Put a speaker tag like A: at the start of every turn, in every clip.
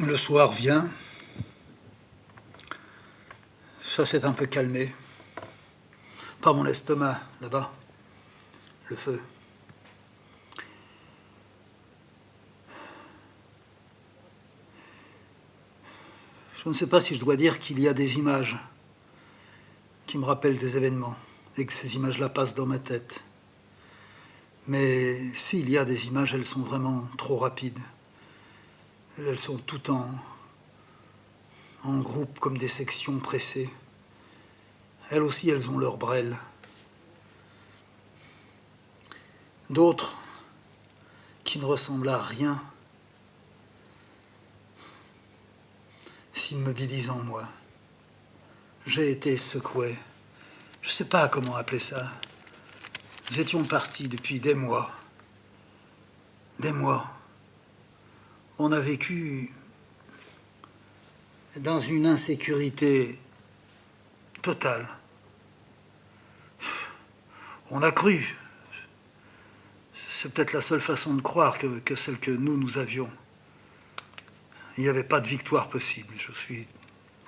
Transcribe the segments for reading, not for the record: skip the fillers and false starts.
A: Le soir vient, ça s'est un peu calmé. Pas mon estomac, là-bas, le feu. Je ne sais pas si je dois dire qu'il y a des images qui me rappellent des événements et que ces images-là passent dans ma tête. Mais s'il y a des images, elles sont vraiment trop rapides. Elles sont toutes en groupe, comme des sections pressées. Elles aussi, elles ont leur brêle. D'autres, qui ne ressemblent à rien, s'immobilisent en moi. J'ai été secoué. Je ne sais pas comment appeler ça. Nous étions partis depuis des mois. Des mois. On a vécu dans une insécurité totale. On a cru. C'est peut-être la seule façon de croire que celle que nous avions. Il n'y avait pas de victoire possible, je suis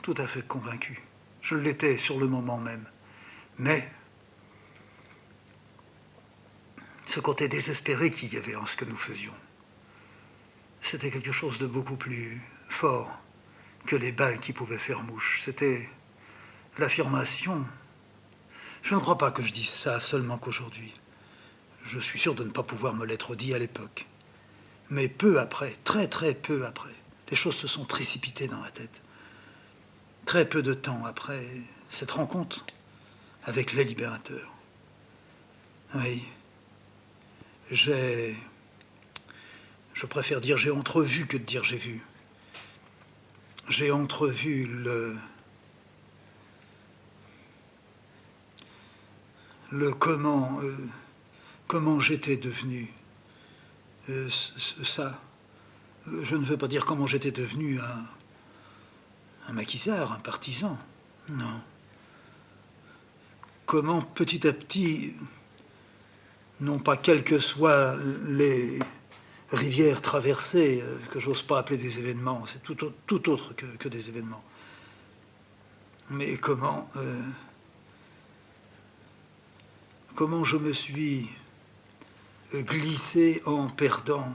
A: tout à fait convaincu. Je l'étais sur le moment même. Mais ce côté désespéré qu'il y avait en ce que nous faisions, c'était quelque chose de beaucoup plus fort que les balles qui pouvaient faire mouche. C'était l'affirmation. Je ne crois pas que je dise ça seulement qu'aujourd'hui. Je suis sûr de ne pas pouvoir me l'être dit à l'époque. Mais peu après, très très peu après, les choses se sont précipitées dans ma tête. Très peu de temps après cette rencontre avec les libérateurs. Oui, je préfère dire j'ai entrevu que de dire j'ai vu. J'ai entrevu comment j'étais devenu ça. Je ne veux pas dire comment j'étais devenu un maquisard, un partisan. Non. Comment petit à petit, non pas quelles que soient les rivières traversées, que j'ose pas appeler des événements, c'est tout autre que des événements. Mais comment je me suis glissé en perdant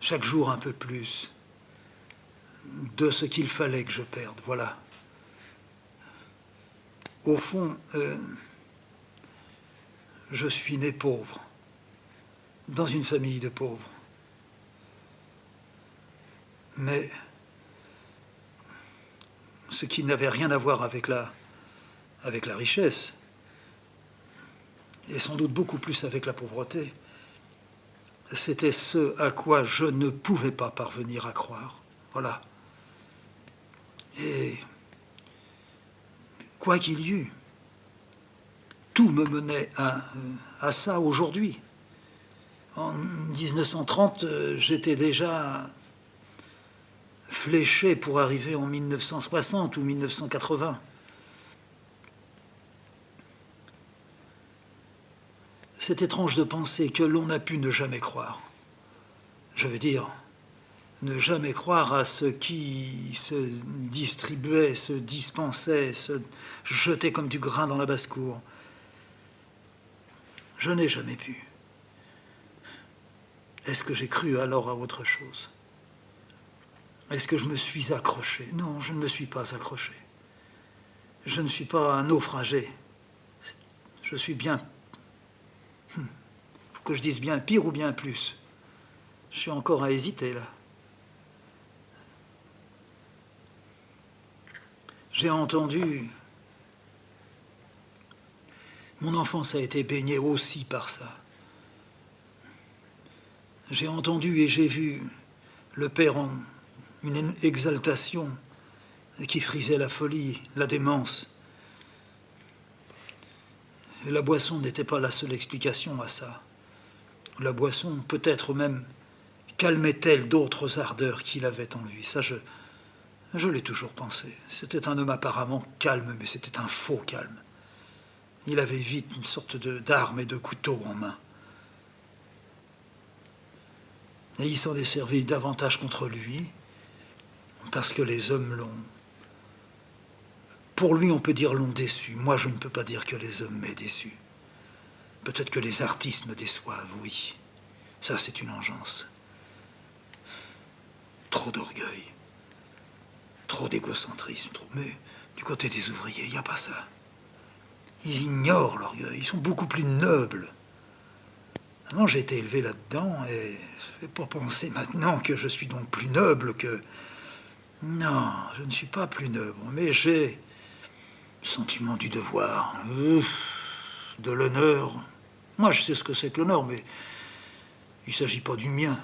A: chaque jour un peu plus de ce qu'il fallait que je perde. Voilà. Au fond, je suis né pauvre, dans une famille de pauvres. Mais ce qui n'avait rien à voir avec la richesse, et sans doute beaucoup plus avec la pauvreté, c'était ce à quoi je ne pouvais pas parvenir à croire. Voilà. Et quoi qu'il y eût, tout me menait à ça aujourd'hui. En 1930, j'étais déjà fléché pour arriver en 1960 ou 1980. C'est étrange de penser que l'on a pu ne jamais croire. Je veux dire, ne jamais croire à ce qui se distribuait, se dispensait, se jetait comme du grain dans la basse-cour. Je n'ai jamais pu. Est-ce que j'ai cru alors à autre chose? Est-ce que je me suis accroché? Non, je ne me suis pas accroché. Je ne suis pas un naufragé. Je suis bien... Faut que je dise bien pire ou bien plus. Je suis encore à hésiter, là. J'ai entendu... Mon enfance a été baignée aussi par ça. J'ai entendu et j'ai vu le père en une exaltation qui frisait la folie, la démence. Et la boisson n'était pas la seule explication à ça. La boisson, peut-être même, calmait-elle d'autres ardeurs qu'il avait en lui. Ça, je l'ai toujours pensé. C'était un homme apparemment calme, mais c'était un faux calme. Il avait vite une sorte d'arme et de couteau en main. Et il s'en est servi davantage contre lui parce que les hommes l'ont... Pour lui, on peut dire l'ont déçu. Moi, je ne peux pas dire que les hommes m'aient déçu. Peut-être que les artistes me déçoivent, oui. Ça, c'est une engeance. Trop d'orgueil, trop d'égocentrisme, trop... Mais du côté des ouvriers, il n'y a pas ça. Ils ignorent l'orgueil, ils sont beaucoup plus nobles. Avant, j'ai été élevé là-dedans, et je ne vais pas penser maintenant que je suis donc plus noble que... Non, je ne suis pas plus noble, mais j'ai le sentiment du devoir, de l'honneur. Moi, je sais ce que c'est que l'honneur, mais il ne s'agit pas du mien.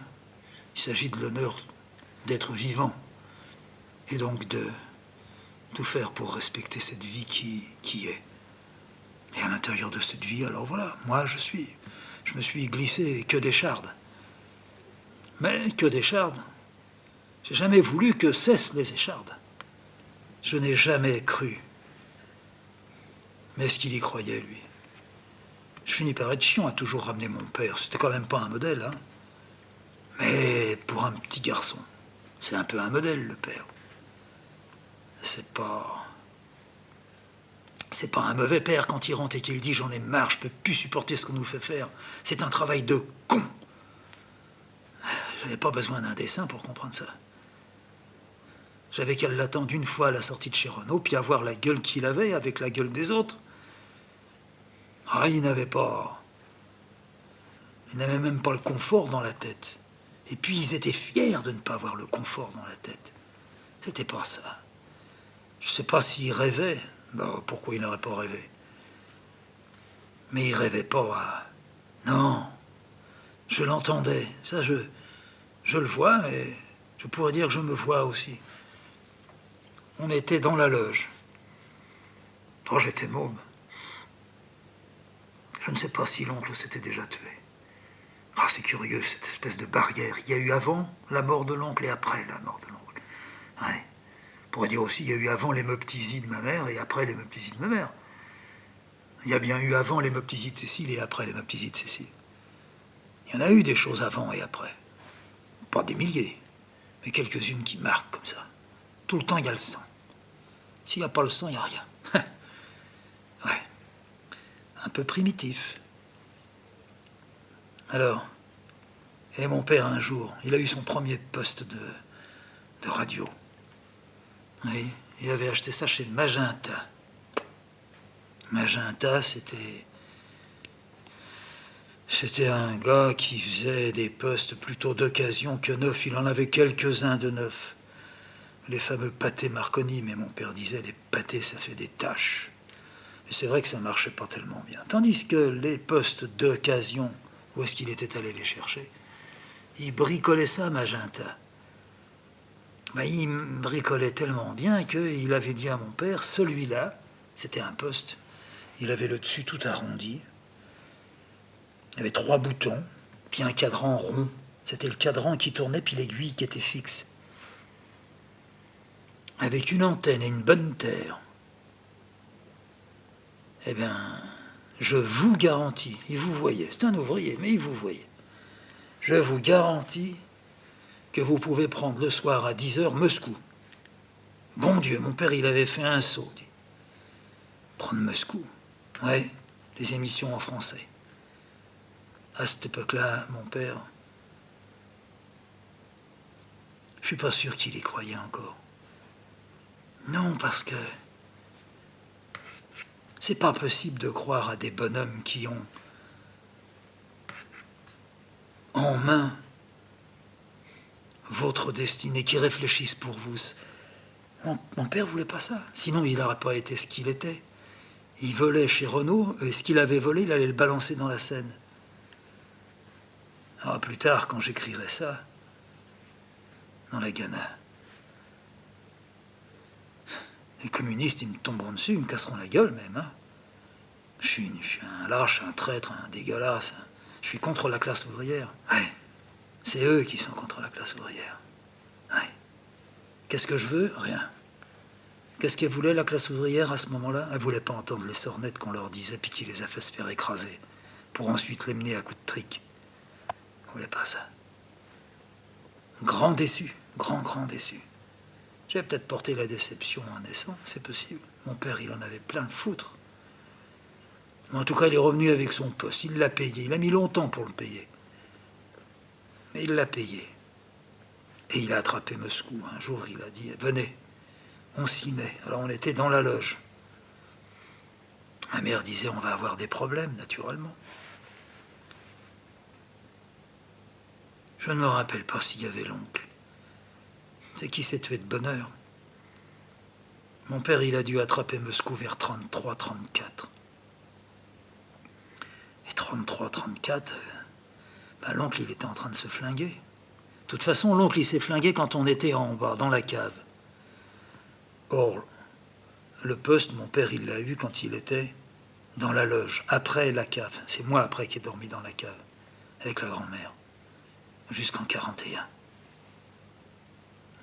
A: Il s'agit de l'honneur d'être vivant, et donc de tout faire pour respecter cette vie qui est. Et à l'intérieur de cette vie, alors voilà, moi je me suis glissé que d'échardes. Mais que d'échardes. J'ai jamais voulu que cessent les échardes. Je n'ai jamais cru. Mais est-ce qu'il y croyait, lui? Je finis par être chiant à toujours ramener mon père. C'était quand même pas un modèle, hein. Mais pour un petit garçon, c'est un peu un modèle, le père. C'est pas un mauvais père quand il rentre et qu'il dit « j'en ai marre, je peux plus supporter ce qu'on nous fait faire. C'est un travail de con ». J'avais pas besoin d'un dessin pour comprendre ça. J'avais qu'à l'attendre une fois à la sortie de chez Renault, puis à voir la gueule qu'il avait avec la gueule des autres. Ah, il n'avait même pas le confort dans la tête. Et puis ils étaient fiers de ne pas avoir le confort dans la tête. C'était pas ça. Je sais pas s'il rêvait. Ben, pourquoi il n'aurait pas rêvé? Mais il rêvait pas à... Non, je l'entendais. Ça, je le vois et je pourrais dire que je me vois aussi. On était dans la loge. Oh, j'étais môme. Je ne sais pas si l'oncle s'était déjà tué. Ah, c'est curieux, cette espèce de barrière. Il y a eu avant la mort de l'oncle et après la mort de l'oncle. Ouais. On pourrait dire aussi, il y a eu avant l'hémoptysie de ma mère et après l'hémoptysie de ma mère. Il y a bien eu avant l'hémoptysie de Cécile et après l'hémoptysie de Cécile. Il y en a eu des choses avant et après. Pas des milliers, mais quelques-unes qui marquent comme ça. Tout le temps, il y a le sang. S'il n'y a pas le sang, il n'y a rien. Ouais. Un peu primitif. Alors, et mon père, un jour, il a eu son premier poste de radio. Oui, il avait acheté ça chez Magenta. Magenta, c'était un gars qui faisait des postes plutôt d'occasion que neufs. Il en avait quelques-uns de neufs. Les fameux pâtés Marconi, mais mon père disait, les pâtés, ça fait des taches. Et c'est vrai que ça ne marchait pas tellement bien. Tandis que les postes d'occasion, où est-ce qu'il était allé les chercher? Il bricolait ça, Magenta. Ben, il bricolait tellement bien qu'il avait dit à mon père, celui-là, c'était un poste, il avait le dessus tout arrondi, il y avait 3 boutons, puis un cadran rond. C'était le cadran qui tournait, puis l'aiguille qui était fixe. Avec une antenne et une bonne terre. Eh bien, je vous garantis, il vous voyait, c'est un ouvrier, mais il vous voyait. Je vous garantis que vous pouvez prendre le soir à 10h Moscou. Bon Dieu, mon père, il avait fait un saut. Dit. Prendre Moscou? Ouais, les émissions en français. À cette époque-là, mon père, je suis pas sûr qu'il y croyait encore. Non, parce que c'est pas possible de croire à des bonhommes qui ont en main votre destinée, qui réfléchissent pour vous. Mon père voulait pas ça, sinon il n'aurait pas été ce qu'il était. Il volait chez Renault, et ce qu'il avait volé, il allait le balancer dans la Seine. Alors plus tard, quand j'écrirai ça, dans la Ghana, les communistes, ils me tomberont dessus, ils me casseront la gueule même. Hein. Je suis un lâche, un traître, un dégueulasse. Je suis contre la classe ouvrière. Ouais. C'est eux qui sont contre la classe ouvrière. Ouais. Qu'est-ce que je veux? Rien. Qu'est-ce qu'elle voulait, la classe ouvrière, à ce moment-là? Elle voulait pas entendre les sornettes qu'on leur disait, puis qui les a fait se faire écraser, pour ensuite les mener à coups de trick. Elle voulait pas ça. Grand déçu, grand déçu. J'ai peut-être porté la déception en naissant, c'est possible. Mon père, il en avait plein le foutre. Mais en tout cas, il est revenu avec son poste, il l'a payé. Il a mis longtemps pour le payer. Mais il l'a payé. Et il a attrapé Moscou. Un jour, il a dit « Venez, on s'y met ». Alors on était dans la loge. Ma mère disait « On va avoir des problèmes, naturellement ». Je ne me rappelle pas s'il y avait l'oncle. C'est qui s'est tué de bonheur. Mon père, il a dû attraper Moscou vers 33-34. Et 33-34, l'oncle, il était en train de se flinguer. De toute façon, l'oncle, il s'est flingué quand on était en bas, dans la cave. Or, le poste, mon père, il l'a eu quand il était dans la loge, après la cave. C'est moi, après, qui ai dormi dans la cave, avec la grand-mère, jusqu'en 41.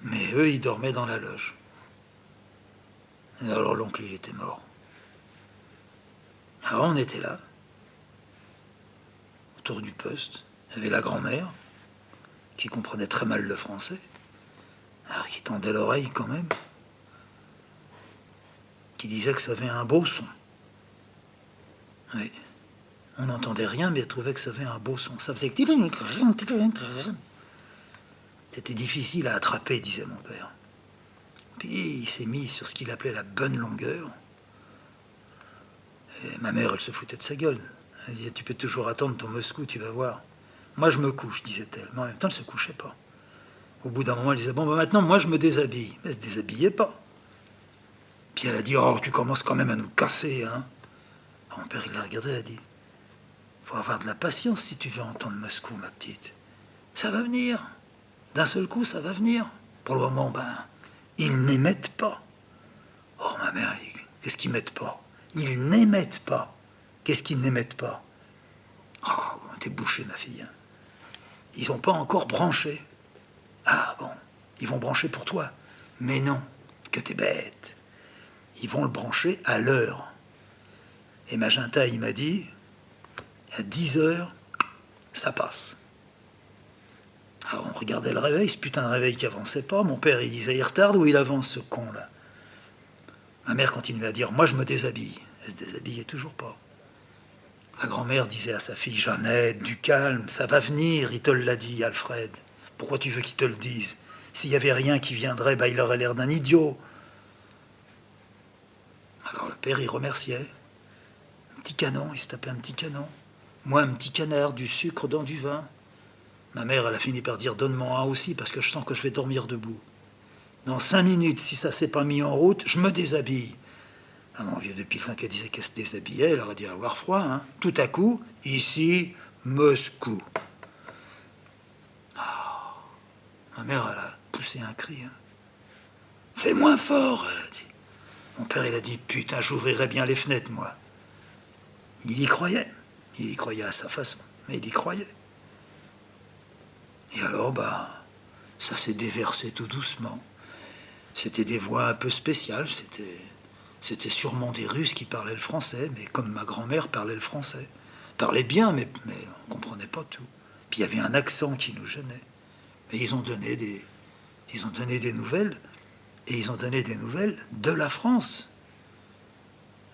A: Mais eux, ils dormaient dans la loge. Et alors, l'oncle, il était mort. Alors, on était là, autour du poste. Il y avait la grand-mère, qui comprenait très mal le français, alors qui tendait l'oreille quand même, qui disait que ça avait un beau son. Oui. On n'entendait rien, mais elle trouvait que ça avait un beau son. Ça faisait... C'était difficile à attraper, disait mon père. Puis il s'est mis sur ce qu'il appelait la bonne longueur. Et ma mère, elle se foutait de sa gueule. Elle disait, tu peux toujours attendre ton Moscou, tu vas voir. Moi, je me couche, disait-elle. Mais en même temps, elle ne se couchait pas. Au bout d'un moment, elle disait, bon, maintenant, moi, je me déshabille. Mais elle ne se déshabillait pas. Puis elle a dit, oh, tu commences quand même à nous casser, hein. Mon père, il l'a regardé, elle a dit, faut avoir de la patience si tu veux entendre Moscou, ma petite. Ça va venir. D'un seul coup, ça va venir. Pour le moment, ils n'émettent pas. Oh, ma mère, elle dit, qu'est-ce qu'ils mettent pas? Ils n'émettent pas. Qu'est-ce qu'ils n'émettent pas? Oh, t'es bouché, ma fille. Hein. Ils n'ont pas encore branché. Ah bon, ils vont brancher pour toi. Mais non, que t'es bête. Ils vont le brancher à l'heure. Et Magenta, il m'a dit, à 10 heures, ça passe. Alors on regardait le réveil, ce putain de réveil qui avançait pas. Mon père, il disait, il retarde ou il avance, ce con-là? Ma mère continuait à dire, moi je me déshabille. Elle se déshabillait toujours pas. La grand-mère disait à sa fille, Jeannette, du calme, ça va venir, il te l'a dit, Alfred. Pourquoi tu veux qu'il te le dise? S'il n'y avait rien qui viendrait, il aurait l'air d'un idiot. Alors le père, il remerciait. Un petit canon, il se tapait un petit canon. Moi, un petit canard, du sucre dans du vin. Ma mère, elle a fini par dire, donne-moi un aussi, parce que je sens que je vais dormir debout. Dans 5 minutes, si ça s'est pas mis en route, je me déshabille. Ah, mon vieux de Pilfin qui disait qu'elle se déshabillait, elle aurait dû avoir froid. Hein. Tout à coup, ici, Moscou. Oh. Ma mère, elle a poussé un cri. Hein. Fais moins fort, elle a dit. Mon père, il a dit, putain, j'ouvrirai bien les fenêtres, moi. Il y croyait. Il y croyait à sa façon, mais il y croyait. Et alors, ça s'est déversé tout doucement. C'était des voix un peu spéciales, c'était sûrement des Russes qui parlaient le français, mais comme ma grand-mère parlait le français. Parlait bien, mais on ne comprenait pas tout. Puis il y avait un accent qui nous gênait. Mais ils ont donné des nouvelles, et ils ont donné des nouvelles de la France.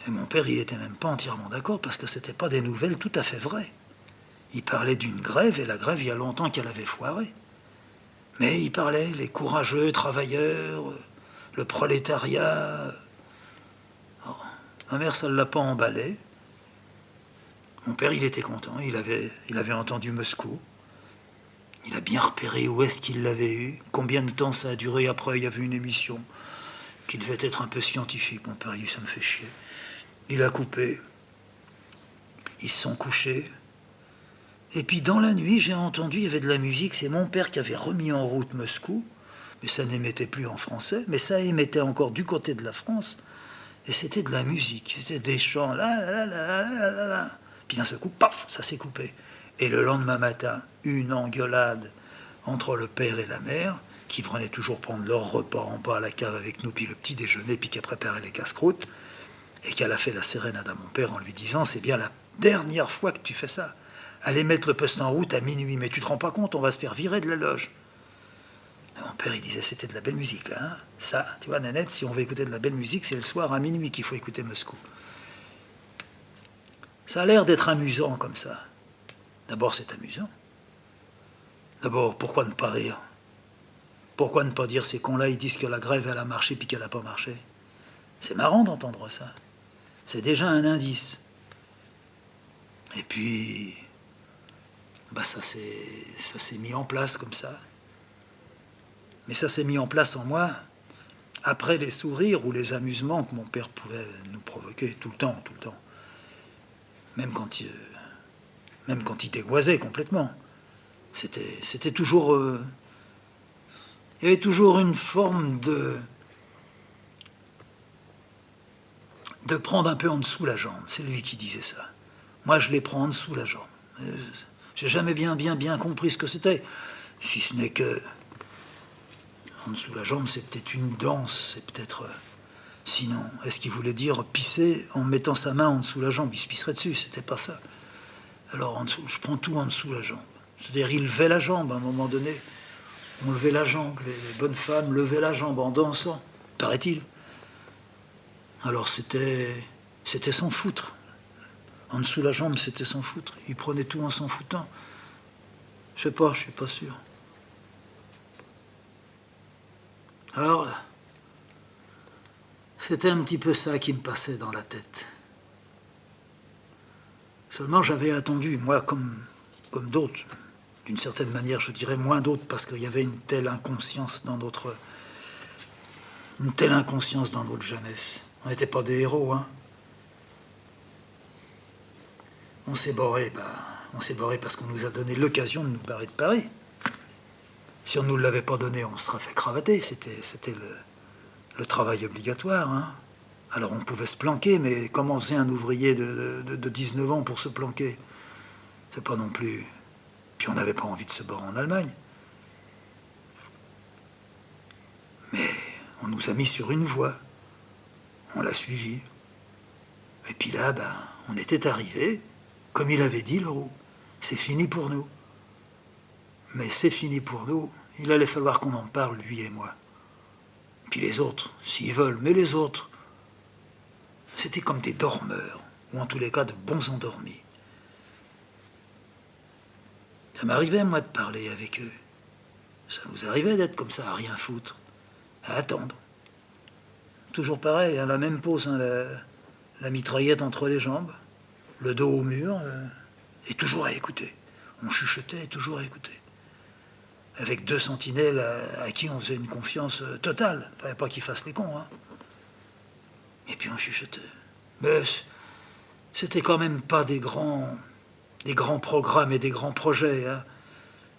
A: Et mon père, il n'était même pas entièrement d'accord, parce que ce n'étaient pas des nouvelles tout à fait vraies. Il parlait d'une grève, et la grève, il y a longtemps qu'elle avait foiré. Mais il parlait, les courageux travailleurs, le prolétariat. Oh, ma mère, ça ne l'a pas emballé. Mon père, il était content, il avait entendu Moscou. Il a bien repéré où est-ce qu'il l'avait eu, combien de temps ça a duré. Après, il y avait une émission qui devait être un peu scientifique. Mon père, il dit, ça me fait chier. Il a coupé. Ils se sont couchés. Et puis dans la nuit, j'ai entendu, il y avait de la musique. C'est mon père qui avait remis en route Moscou. Mais ça n'émettait plus en français. Mais ça émettait encore du côté de la France. Et c'était de la musique. C'était des chants. Là, là, là, là, là, là. Puis d'un seul coup, paf, ça s'est coupé. Et le lendemain matin, une engueulade entre le père et la mère, qui venaient toujours prendre leur repas en bas à la cave avec nous, puis le petit déjeuner, puis qui a préparé les casse-croûtes, et qu'elle a fait la sérénade à mon père en lui disant, c'est bien la dernière fois que tu fais ça. Allez mettre le poste en route à minuit, mais tu te rends pas compte, on va se faire virer de la loge. Mon père, il disait, c'était de la belle musique, là. Hein, ça, tu vois, Nanette, si on veut écouter de la belle musique, c'est le soir à minuit qu'il faut écouter Moscou. Ça a l'air d'être amusant comme ça. D'abord, c'est amusant. D'abord, pourquoi ne pas rire? Pourquoi ne pas dire ces cons-là, ils disent que la grève, elle a marché puis qu'elle n'a pas marché? C'est marrant d'entendre ça. C'est déjà un indice. Et puis, bah ça s'est mis en place comme ça. Mais ça s'est mis en place en moi après les sourires ou les amusements que mon père pouvait nous provoquer tout le temps, tout le temps. Même quand il dégoisait complètement. C'était toujours... il y avait toujours une forme de prendre un peu en dessous la jambe. C'est lui qui disait ça. Moi, je les prends en dessous la jambe. J'ai jamais bien compris ce que c'était. Si ce n'est que... En dessous la jambe, c'est peut-être une danse, c'est peut-être... sinon, est-ce qu'il voulait dire pisser en mettant sa main en dessous la jambe? Il se pisserait dessus, c'était pas ça. Alors, en dessous, je prends tout en dessous la jambe. C'est-à-dire, il levait la jambe à un moment donné. On levait la jambe, les bonnes femmes levaient la jambe en dansant, paraît-il. Alors c'était s'en foutre. En dessous la jambe, c'était s'en foutre. Il prenait tout en s'en foutant. Je sais pas, je suis pas sûr. Alors, c'était un petit peu ça qui me passait dans la tête. Seulement, j'avais attendu, moi, comme d'autres, d'une certaine manière, je dirais moins d'autres, parce qu'il y avait une telle inconscience dans notre jeunesse. On n'était pas des héros, hein. On s'est barré parce qu'on nous a donné l'occasion de nous barrer de Paris. Si on ne nous l'avait pas donné, on se serait fait cravater. C'était le travail obligatoire, hein. Alors on pouvait se planquer, mais comment faisait un ouvrier de 19 ans pour se planquer? C'est pas non plus... Puis on n'avait pas envie de se barrer en Allemagne. Mais on nous a mis sur une voie. On l'a suivi. Et puis là, on était arrivés, comme il avait dit, Leroux. C'est fini pour nous. Mais c'est fini pour nous. Il allait falloir qu'on en parle, lui et moi. Puis les autres, s'ils veulent. Mais les autres, c'était comme des dormeurs, ou en tous les cas de bons endormis. Ça m'arrivait, moi, de parler avec eux. Ça nous arrivait d'être comme ça, à rien foutre, à attendre. Toujours pareil, hein, la même pose, hein, la mitraillette entre les jambes, le dos au mur, et toujours à écouter. On chuchotait et toujours à écouter. Avec deux sentinelles à qui on faisait une confiance totale. Il ne fallait pas qu'ils fassent les cons, hein. Et puis on chuchotait. Mais c'était quand même pas des grands programmes et des grands projets, hein.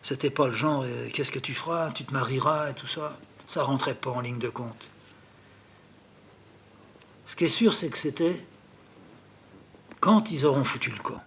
A: C'était pas le genre, qu'est-ce que tu feras, tu te marieras et tout ça. Ça rentrait pas en ligne de compte. Ce qui est sûr, c'est que c'était quand ils auront foutu le camp.